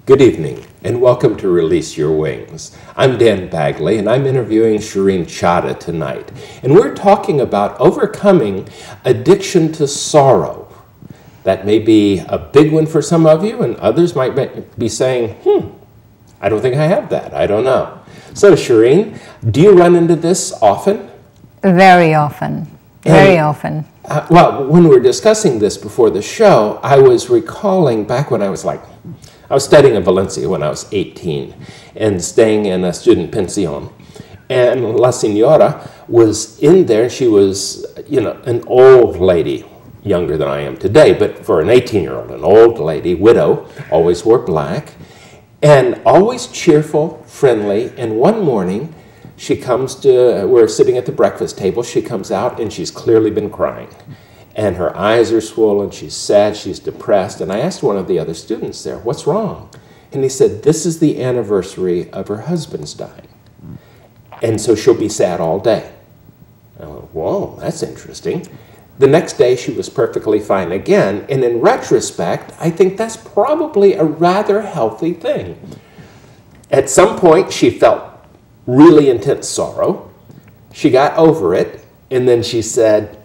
Good evening, and welcome to Release Your Wings. I'm Dan Bagley, and I'm interviewing Shireen Chada tonight. And we're talking about overcoming addiction to sorrow. That may be a big one for some of you, and others might be saying, I don't think I have that. I don't know. So, Shireen, do you run into this often? Very often. Very often. Well, when we were discussing this before the show, I was recalling back when I was studying in Valencia when I was 18 and staying in a student pension. And La Senora was in there. She was, an old lady, younger than I am today, but for an 18-year-old, an old lady, widow, always wore black, and always cheerful, friendly. And one morning, we're sitting at the breakfast table, she comes out and she's clearly been crying. And her eyes are swollen, she's sad, she's depressed. And I asked one of the other students there, what's wrong? And he said, this is the anniversary of her husband's dying. And so she'll be sad all day. I went, whoa, that's interesting. The next day she was perfectly fine again. And in retrospect, I think that's probably a rather healthy thing. At some point, she felt really intense sorrow. She got over it. And then she said,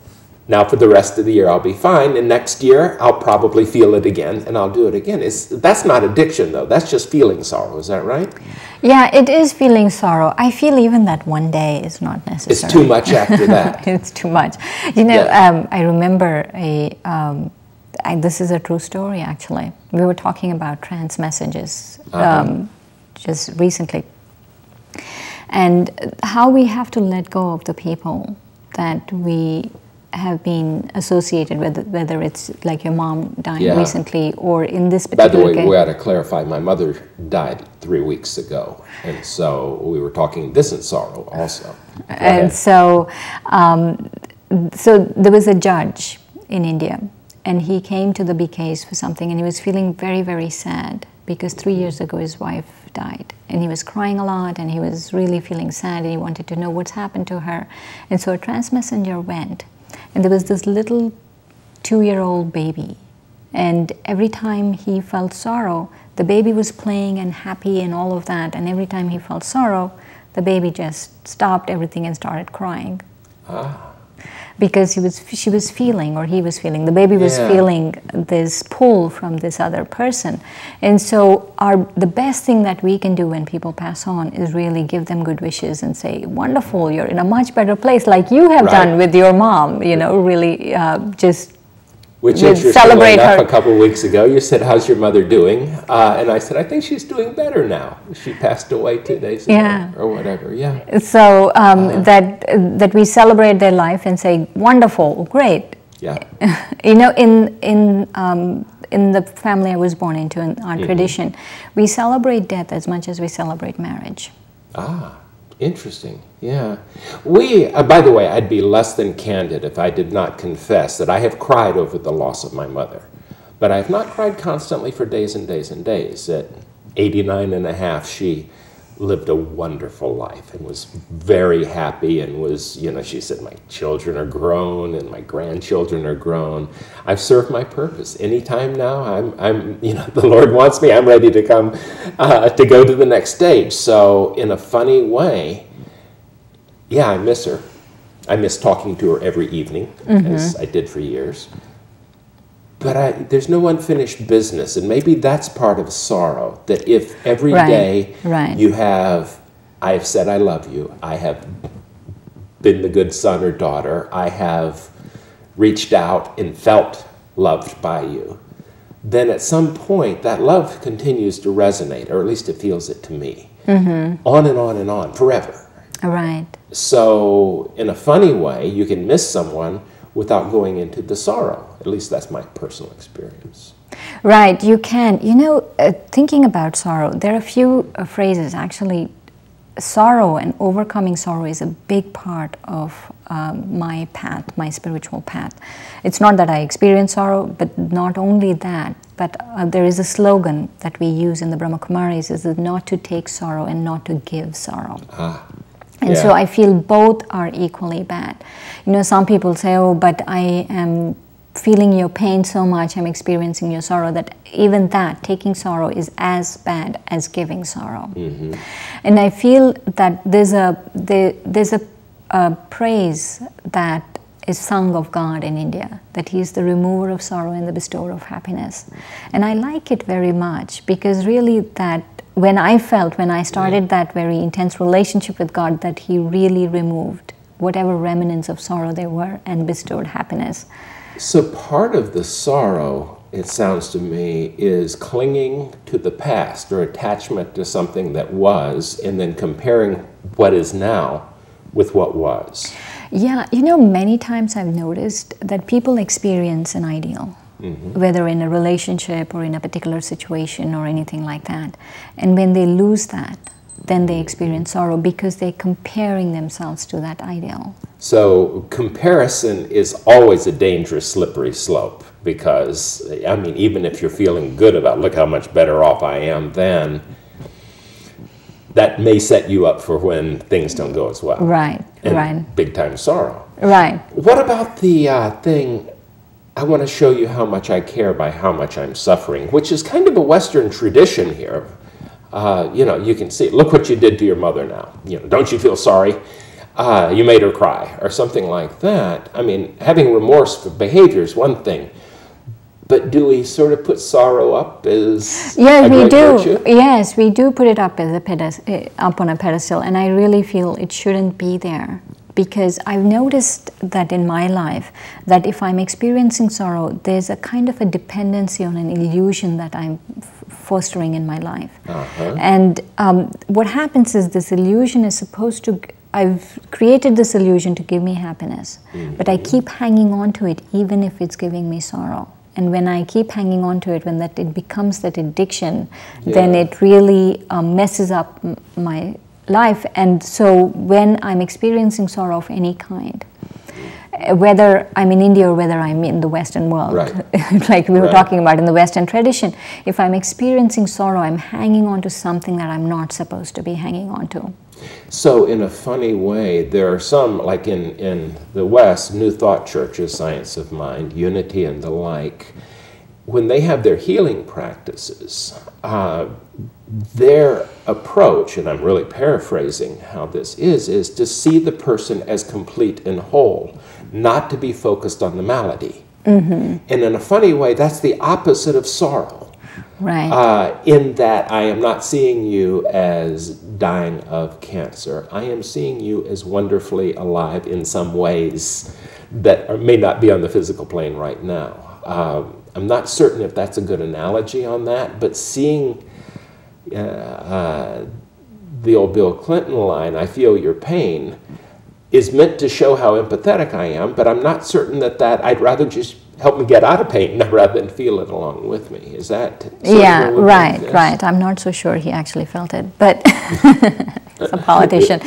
now for the rest of the year, I'll be fine. And next year, I'll probably feel it again, and I'll do it again. That's not addiction, though. That's just feeling sorrow. Is that right? Yeah, it is feeling sorrow. I feel even that one day is not necessary. It's too much after that. It's too much. I remember this is a true story, actually. We were talking about trance messages just recently. And how we have to let go of the people that we have been associated with, whether it's like your mom dying recently or in this particular case. By the way, we ought to clarify, my mother died 3 weeks ago, and so we were talking distant sorrow also. And so there was a judge in India, and he came to the BKs for something, and he was feeling very, very sad because 3 years ago his wife died, and he was crying a lot, and he was really feeling sad, and he wanted to know what's happened to her. And so a trance messenger went, and there was this little 2-year-old baby, and every time he felt sorrow, the baby was playing and happy and all of that, and every time he felt sorrow, the baby just stopped everything and started crying. Because he was feeling, the baby was feeling this pull from this other person. And so the best thing that we can do when people pass on is really give them good wishes and say, wonderful, you're in a much better place, like you have done with your mom, really just Which interestingly enough, a couple of weeks ago, you said, how's your mother doing? And I said, I think she's doing better now. She passed away 2 days ago or whatever, So that we celebrate their life and say, wonderful, great. Yeah. In the family I was born into, in our tradition, we celebrate death as much as we celebrate marriage. Interesting, yeah. By the way, I'd be less than candid if I did not confess that I have cried over the loss of my mother. But I have not cried constantly for days and days and days. At 89 and a half, she lived a wonderful life and was very happy and was, she said, my children are grown and my grandchildren are grown. I've served my purpose. Anytime now, I'm the Lord wants me, I'm ready to come, to go to the next stage. So in a funny way, I miss her. I miss talking to her every evening, as I did for years. But there's no unfinished business, and maybe that's part of sorrow, that if every day I have said I love you, I have been the good son or daughter, I have reached out and felt loved by you, then at some point that love continues to resonate, or at least it feels it to me, on and on and on, forever. Right. So in a funny way, you can miss someone without going into the sorrow. At least that's my personal experience. Right, you can. Thinking about sorrow, there are a few phrases. Actually, sorrow and overcoming sorrow is a big part of my path, my spiritual path. It's not that I experience sorrow, but not only that, but there is a slogan that we use in the Brahma Kumaris, is not to take sorrow and not to give sorrow. And so I feel both are equally bad. Some people say, oh, but I am feeling your pain so much, I'm experiencing your sorrow, that even that, taking sorrow, is as bad as giving sorrow. And I feel that there's a praise that is sung of God in India, that He is the remover of sorrow and the bestower of happiness. And I like it very much, because really that when I started that very intense relationship with God, that He really removed whatever remnants of sorrow there were and bestowed happiness. So part of the sorrow, it sounds to me, is clinging to the past or attachment to something that was, and then comparing what is now with what was. Yeah, you know, many times I've noticed that people experience an ideal, whether in a relationship or in a particular situation or anything like that. And when they lose that, then they experience sorrow, because they're comparing themselves to that ideal. So comparison is always a dangerous, slippery slope, because, I mean, even if you're feeling good about, look how much better off I am then, that may set you up for when things don't go as well. Right, and right. big time sorrow. Right. What about the thing, I want to show you how much I care by how much I'm suffering, which is kind of a Western tradition here. You know, you can see, look what you did to your mother now. You know, don't you feel sorry? You made her cry, or something like that. I mean, having remorse for behavior is one thing, but do we sort of put sorrow up as a great virtue? Yes, we do put it up as up on a pedestal, and I really feel it shouldn't be there. Because I've noticed that in my life, that if I'm experiencing sorrow, there's a kind of a dependency on an illusion that I'm fostering in my life. And what happens is, this illusion is supposed to, I've created this illusion to give me happiness, but I keep hanging on to it even if it's giving me sorrow. And when I keep hanging on to it, when it becomes that addiction, then it really messes up my life. And so when I'm experiencing sorrow of any kind, whether I'm in India or whether I'm in the Western world, like we were talking about in the Western tradition, if I'm experiencing sorrow, I'm hanging on to something that I'm not supposed to be hanging on to. So in a funny way, there are some, like in the West, New Thought churches, Science of Mind, Unity and the like, when they have their healing practices, their approach, and I'm really paraphrasing how this is to see the person as complete and whole, not to be focused on the malady. And in a funny way, that's the opposite of sorrow. Right. In that I am not seeing you as dying of cancer. I am seeing you as wonderfully alive in some ways that may not be on the physical plane right now. I'm not certain if that's a good analogy on that, but seeing the old Bill Clinton line, I feel your pain, is meant to show how empathetic I am, but I'm not certain that I'd rather just help me get out of pain rather than feel it along with me. Is that? Yeah, right. I'm not so sure he actually felt it, but he's a politician.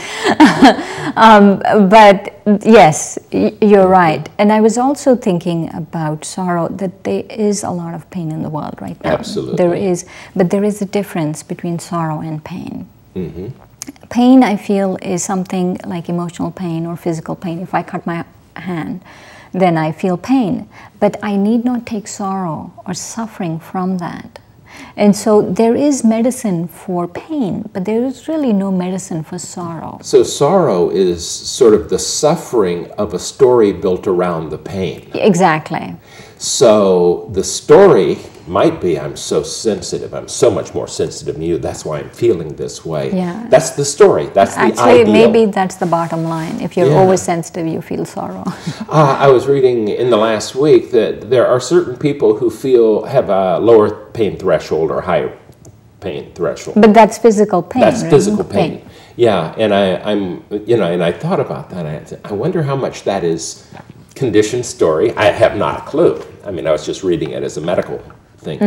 But yes, you're right. And I was also thinking about sorrow, that there is a lot of pain in the world right now. Absolutely. There is, but there is a difference between sorrow and pain. Pain, I feel, is something like emotional pain or physical pain. If I cut my hand, then I feel pain. But I need not take sorrow or suffering from that. And so there is medicine for pain, but there is really no medicine for sorrow. So sorrow is sort of the suffering of a story built around the pain. Exactly. So the story might be, I'm so sensitive, I'm so much more sensitive than you, that's why I'm feeling this way. Yeah. That's the story, that's the ideal. Actually, maybe that's the bottom line. If you're oversensitive, you feel sorrow. I was reading in the last week that there are certain people who have a lower pain threshold or higher pain threshold. But that's physical pain. That's right? physical pain. Yeah, and I thought about that. I wonder how much that is conditioned story. I have not a clue. I mean, I was just reading it as a medical thing.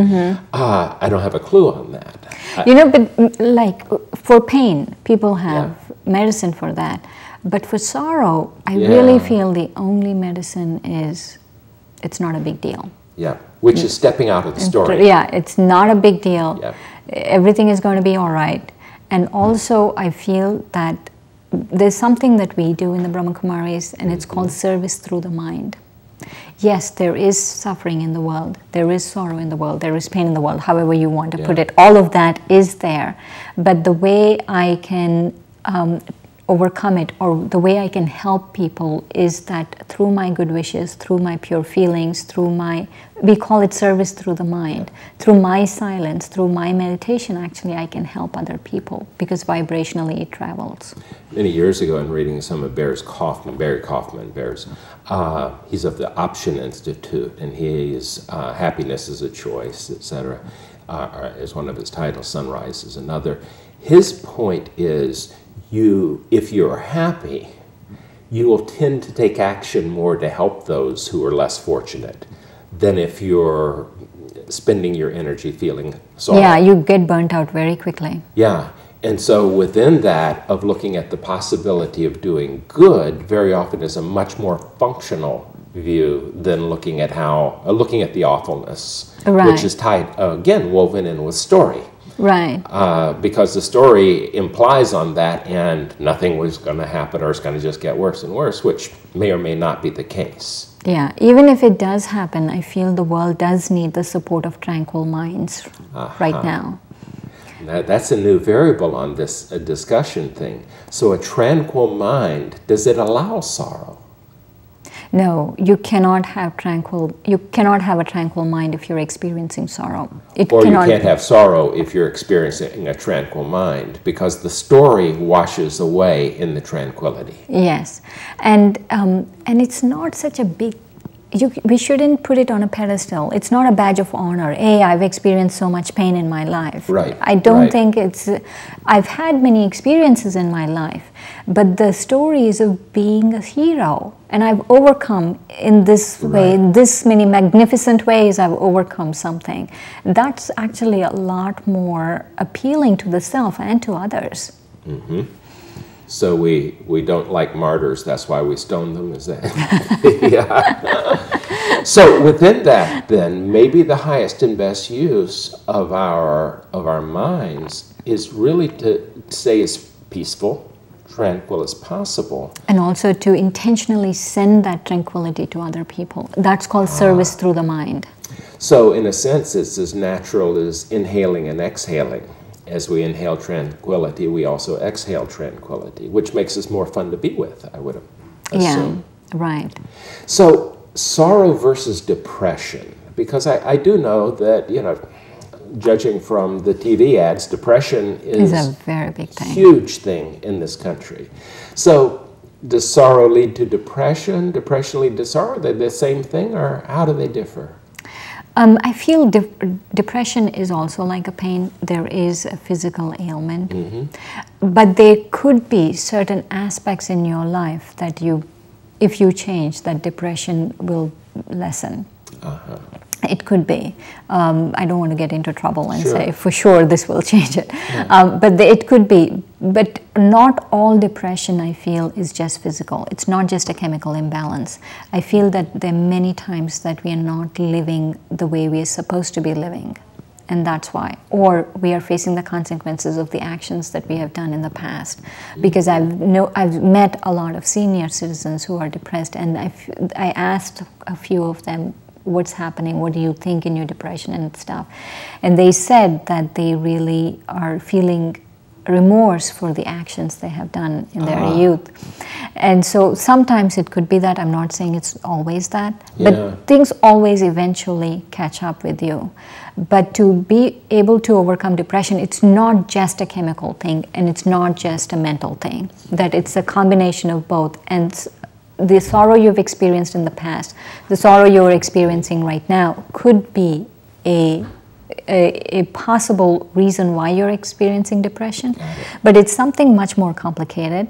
I don't have a clue on that. You know, but like for pain, people have medicine for that. But for sorrow, I really feel the only medicine is, it's not a big deal. Yeah, which is stepping out of the story. Yeah, it's not a big deal. Yeah. Everything is going to be all right. And also, I feel that there's something that we do in the Brahma Kumaris, and it's called service through the mind. yes, there is suffering in the world, there is sorrow in the world, there is pain in the world, however you want to put it. All of that is there. But the way I can overcome it, or the way I can help people, is that through my good wishes, through my pure feelings, through my, we call it service through the mind, through my silence, through my meditation, actually I can help other people, because vibrationally it travels. Many years ago, in reading some of Barry Kaufman, he's of the Option Institute, and he's Happiness is a Choice, etc., is one of his titles, Sunrise is another. His point is, if you're happy, you will tend to take action more to help those who are less fortunate than if you're spending your energy feeling sorrow. Yeah, you get burnt out very quickly. Yeah, and so within that, of looking at the possibility of doing good, very often is a much more functional view than looking at the awfulness, which is tied, again, woven in with story. Right. Because the story implies on that, and nothing was going to happen, or it's going to just get worse and worse, which may or may not be the case. Yeah, even if it does happen, I feel the world does need the support of tranquil minds right now. That's a new variable on this discussion thing. So a tranquil mind, does it allow sorrow? No, you cannot have a tranquil mind if you're experiencing sorrow. You can't have sorrow if you're experiencing a tranquil mind, because the story washes away in the tranquility. Yes, and it's not such a big, we shouldn't put it on a pedestal. It's not a badge of honor. Hey, I've experienced so much pain in my life. Right. I don't think it's, I've had many experiences in my life, but the story is of being a hero. And I've overcome in this way, in this many magnificent ways, I've overcome something. That's actually a lot more appealing to the self and to others. Mm-hmm. So we don't like martyrs, that's why we stone them, is that? Yeah. So within that, then, maybe the highest and best use of our minds is really to stay as peaceful, tranquil as possible. And also to intentionally send that tranquility to other people. That's called service through the mind. So in a sense, it's as natural as inhaling and exhaling. As we inhale tranquility, we also exhale tranquility, which makes us more fun to be with, I would assume. Yeah, right. So sorrow versus depression, because I do know that, judging from the TV ads, depression is a very big thing. Huge thing in this country. So does sorrow lead to depression? Depression lead to sorrow? Are they the same thing, or how do they differ? I feel depression is also like a pain. There is a physical ailment. Mm-hmm. But there could be certain aspects in your life that if you change, that depression will lessen. Uh-huh. It could be. I don't want to get into trouble and say for sure this will change it. Yeah. But it could be. But not all depression, I feel, is just physical. It's not just a chemical imbalance. I feel that there are many times that we are not living the way we are supposed to be living. And that's why. Or we are facing the consequences of the actions that we have done in the past. Because I've met a lot of senior citizens who are depressed, and I asked a few of them, what's happening, what do you think in your depression and stuff. And they said that they really are feeling remorse for the actions they have done in their youth. And so sometimes it could be that, I'm not saying it's always that, but things always eventually catch up with you. But to be able to overcome depression, it's not just a chemical thing, and it's not just a mental thing, that it's a combination of both. And the sorrow you've experienced in the past, the sorrow you're experiencing right now could be a possible reason why you're experiencing depression, but it's something much more complicated.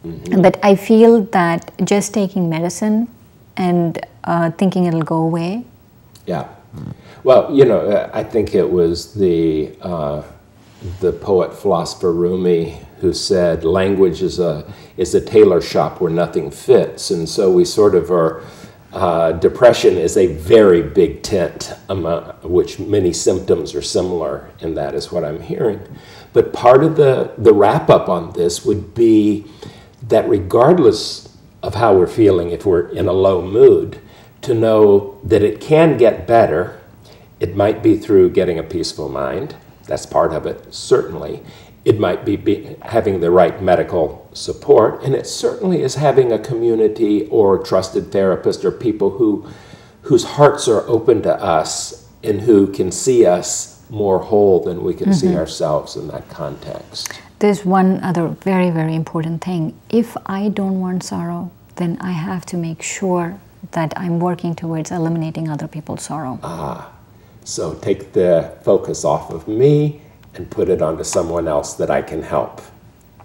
Mm-hmm. But I feel that just taking medicine and thinking it'll go away. Yeah. Well, I think it was the poet philosopher Rumi who said language is a tailor shop where nothing fits, and so we sort of are. Depression is a very big tent, which many symptoms are similar, and that is what I'm hearing. But part of the wrap-up on this would be that regardless of how we're feeling, if we're in a low mood, to know that it can get better. It might be through getting a peaceful mind. That's part of it, certainly. It might be having the right medical support, and it certainly is having a community or trusted therapist or people whose hearts are open to us and who can see us more whole than we can see ourselves in that context. There's one other very, very important thing. If I don't want sorrow, then I have to make sure that I'm working towards eliminating other people's sorrow. So take the focus off of me and put it onto someone else that I can help.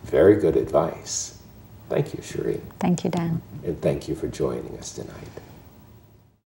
Very good advice. Thank you, Shireen. Thank you, Dan. And thank you for joining us tonight.